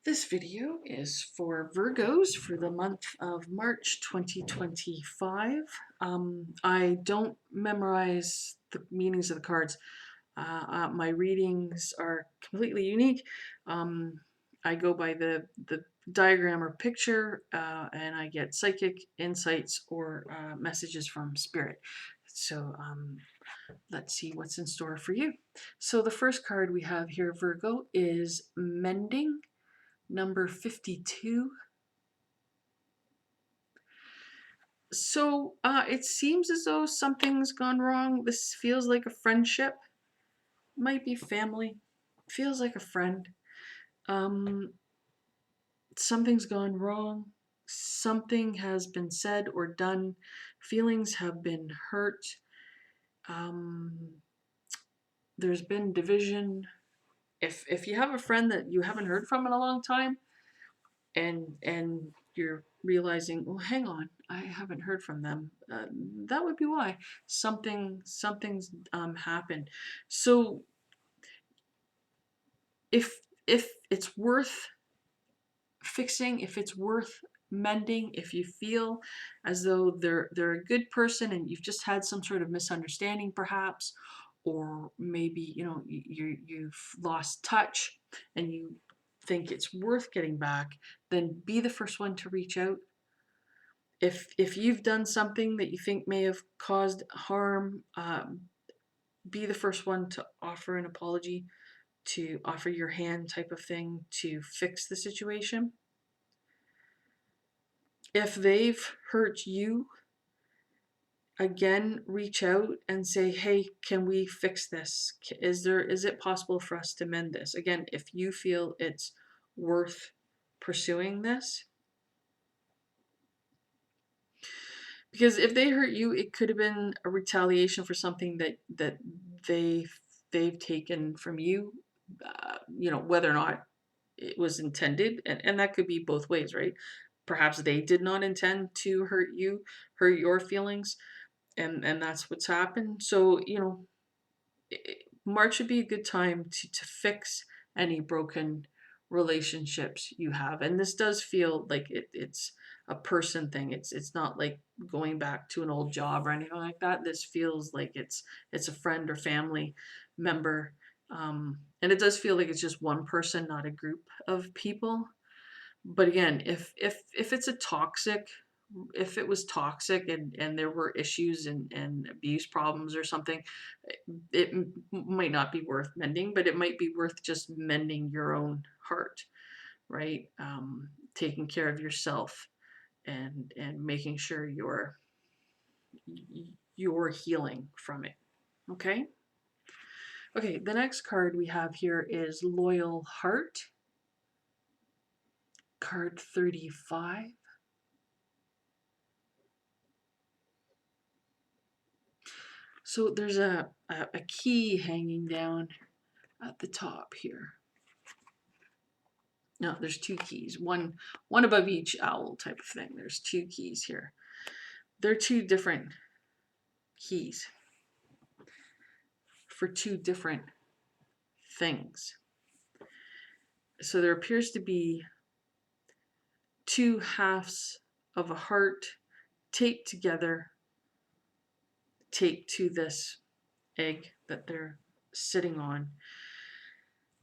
This video is for Virgos for the month of March 2025. I don't memorize the meanings of the cards. My readings are completely unique. I go by the diagram or picture, and I get psychic insights or messages from spirit. So let's see what's in store for you. So the first card we have here, Virgo, is Mending. Number 52. So it seems as though something's gone wrong. This feels like a friendship. Might be family. Feels like a friend. Um, Something's gone wrong. Something has been said or done. Feelings have been hurt. Um, there's been division. If you have a friend that you haven't heard from in a long time, and you're realizing, well, hang on, I haven't heard from them. That would be why something's happened. So if it's worth fixing, if it's worth mending, if you feel as though they're a good person and you've just had some sort of misunderstanding perhaps, or maybe you've lost touch and you think it's worth getting back, then be the first one to reach out. If you've done something that you think may have caused harm, be the first one to offer an apology, to offer your hand type of thing to fix the situation. If they've hurt you, again, reach out and say, hey, can we fix this? Is it possible for us to mend this? Again, if you feel it's worth pursuing this. Because if they hurt you, it could have been a retaliation for something that they've taken from you, whether or not it was intended, and that could be both ways, right? Perhaps they did not intend to hurt you, hurt your feelings, and that's what's happened. So March would be a good time to fix any broken relationships you have. And this does feel like it's a person thing. It's not like going back to an old job or anything like that. This feels like it's a friend or family member. And it does feel like it's just one person, not a group of people. But again, if it's a toxic, if it was toxic and there were issues and abuse problems or something, it might not be worth mending, but it might be worth just mending your own heart, right? Taking care of yourself and making sure you're healing from it. Okay. Okay. The next card we have here is Loyal Heart. Card 35. So there's a key hanging down at the top here. No, there's two keys, one above each owl type of thing. There's two keys here. They're two different keys for two different things. So there appears to be two halves of a heart taped together, taped to this egg that they're sitting on.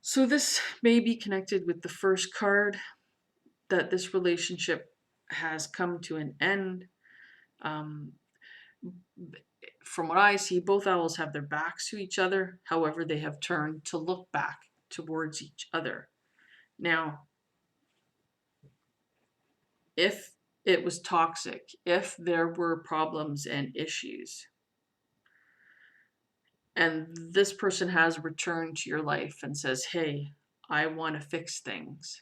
So this may be connected with the first card, that this relationship has come to an end. From what I see, both owls have their backs to each other. However, they have turned to look back towards each other. Now, if it was toxic, if there were problems and issues, and this person has returned to your life and says, hey, I want to fix things,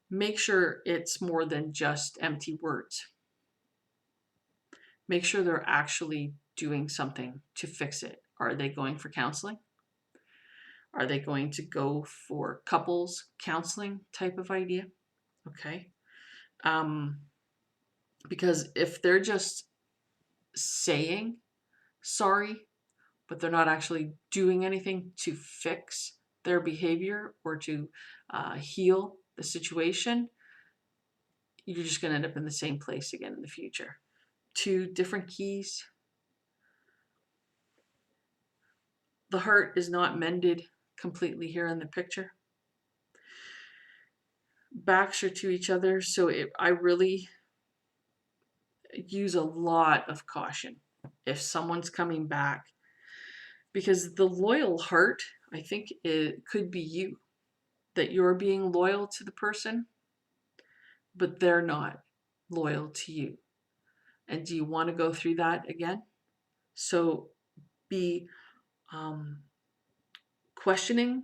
make sure it's more than just empty words. Make sure they're actually doing something to fix it. Are they going for counseling? Are they going to go for couples counseling type of idea? Okay. Because if they're just saying sorry, but they're not actually doing anything to fix their behavior or to heal the situation, you're just going to end up in the same place again in the future. Two different keys. The heart is not mended completely here in the picture. Backs are to each other, so I really use a lot of caution if someone's coming back, because the loyal heart, I think it could be you, that you're being loyal to the person, but they're not loyal to you. And do you want to go through that again? So be questioning,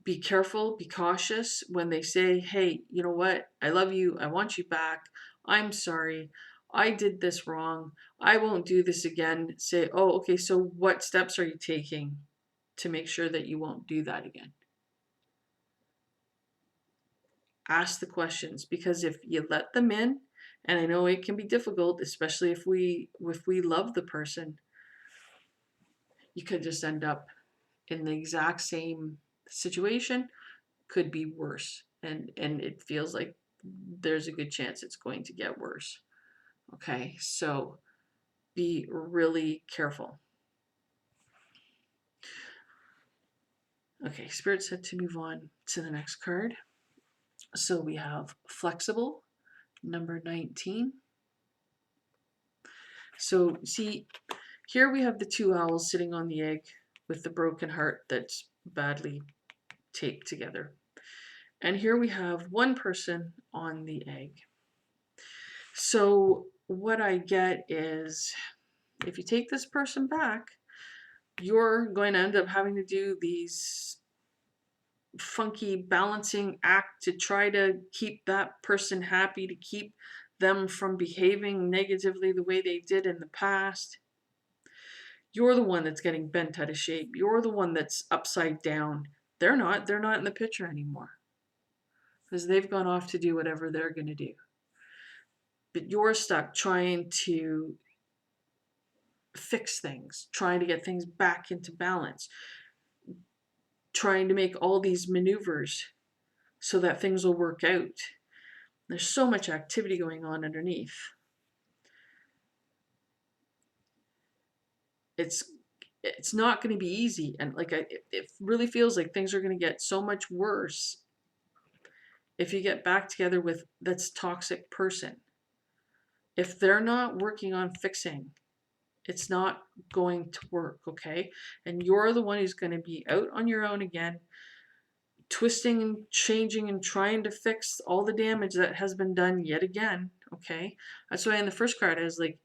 be careful, be cautious when they say, hey, you know what? I love you. I want you back. I'm sorry. I did this wrong. I won't do this again. Say, oh, okay, so what steps are you taking to make sure that you won't do that again? Ask the questions, because if you let them in, and I know it can be difficult, especially if we love the person, you could just end up in the exact same situation, could be worse, and it feels like there's a good chance it's going to get worse. Okay, so be really careful. Okay, Spirit said to move on to the next card. So we have flexible, number 19. So see, here we have the two owls sitting on the egg with the broken heart that's badly taped together. And here we have one person on the egg. So what I get is, if you take this person back, you're going to end up having to do these funky balancing act to try to keep that person happy, to keep them from behaving negatively the way they did in the past. You're the one that's getting bent out of shape. You're the one that's upside down. They're not in the picture anymore, because they've gone off to do whatever they're going to do. But you're stuck trying to fix things, trying to get things back into balance, trying to make all these maneuvers so that things will work out. There's so much activity going on underneath. It's not going to be easy, and it really feels like things are going to get so much worse if you get back together with this toxic person. If they're not working on fixing, it's not going to work, okay? And you're the one who's going to be out on your own again, twisting and changing and trying to fix all the damage that has been done yet again, okay? That's why in the first card I was like,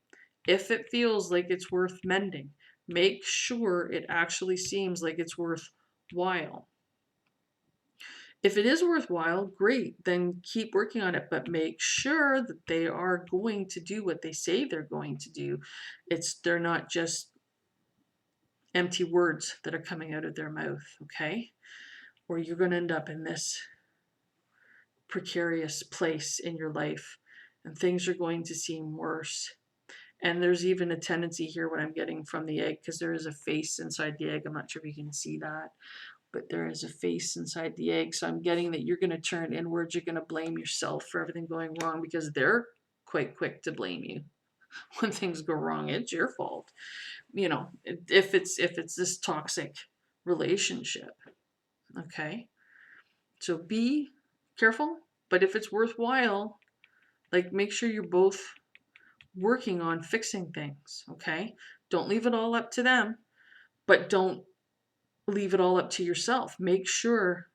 if it feels like it's worth mending, make sure it actually seems like it's worthwhile. If it is worthwhile, great, then keep working on it, but make sure that they are going to do what they say they're going to do. They're not just empty words that are coming out of their mouth, okay? Or you're going to end up in this precarious place in your life, and things are going to seem worse. And there's even a tendency here, what I'm getting from the egg, because there is a face inside the egg. I'm not sure if you can see that, but there is a face inside the egg. So I'm getting that you're going to turn inwards. You're going to blame yourself for everything going wrong, because they're quite quick to blame you when things go wrong. It's your fault. You know, if it's this toxic relationship. Okay, so be careful, but if it's worthwhile, like, make sure you're both working on fixing things. Okay, don't leave it all up to them, but don't leave it all up to yourself. Make sure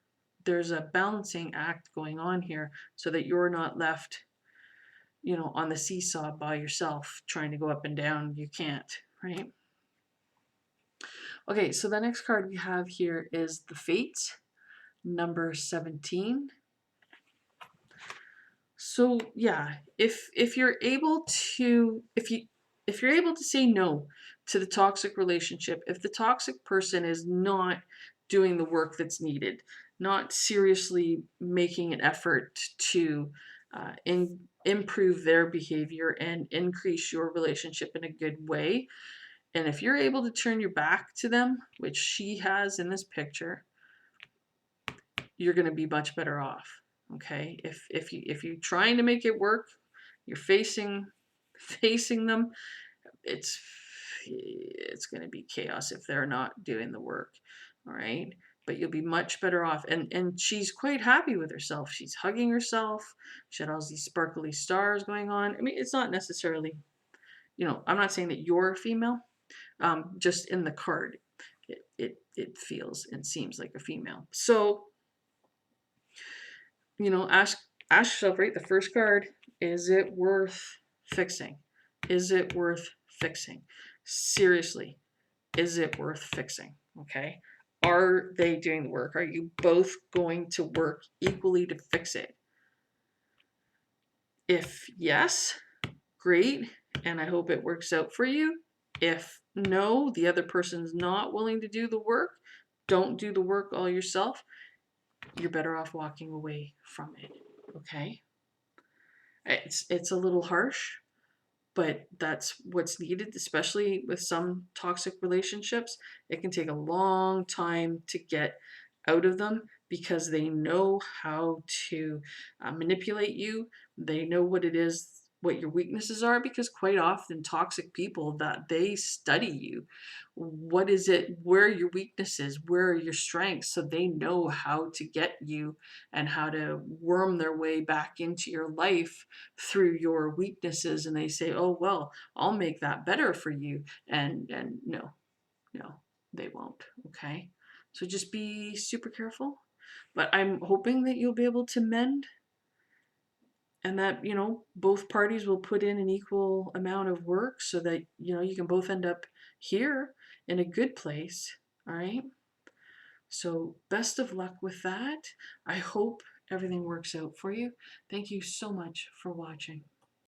there's a balancing act going on here, so that you're not left, on the seesaw by yourself trying to go up and down. You can't, right? Okay, so the next card we have here is the Fates, number 17. So yeah, if you're able to say no to the toxic relationship, if the toxic person is not doing the work that's needed, not seriously making an effort to improve their behavior and increase your relationship in a good way, And if you're able to turn your back to them, which she has in this picture, you're going to be much better off. Okay? If you're trying to make it work, you're facing them, it's going to be chaos if they're not doing the work. All right? But you'll be much better off. And she's quite happy with herself. She's hugging herself. She had all these sparkly stars going on. I mean, it's not necessarily, I'm not saying that you're a female. Just in the card, it feels and seems like a female. So, ask yourself, right? The first card, is it worth fixing? Is it worth fixing? Seriously, is it worth fixing? Okay. Are they doing the work? Are you both going to work equally to fix it? If yes, great. And I hope it works out for you. If no, the other person's not willing to do the work, don't do the work all yourself. You're better off walking away from it. Okay? It's a little harsh, but that's what's needed, especially with some toxic relationships. It can take a long time to get out of them because they know how to manipulate you. They know what it is, what your weaknesses are, because quite often toxic people, that they study you. What is it, where are your weaknesses, where are your strengths, so they know how to get you and how to worm their way back into your life through your weaknesses. And they say, oh well, I'll make that better for you. And no, no, they won't. Okay, so just be super careful. But I'm hoping that you'll be able to mend, and that both parties will put in an equal amount of work so that you can both end up here in a good place. All right, so best of luck with that. I hope everything works out for you. Thank you so much for watching.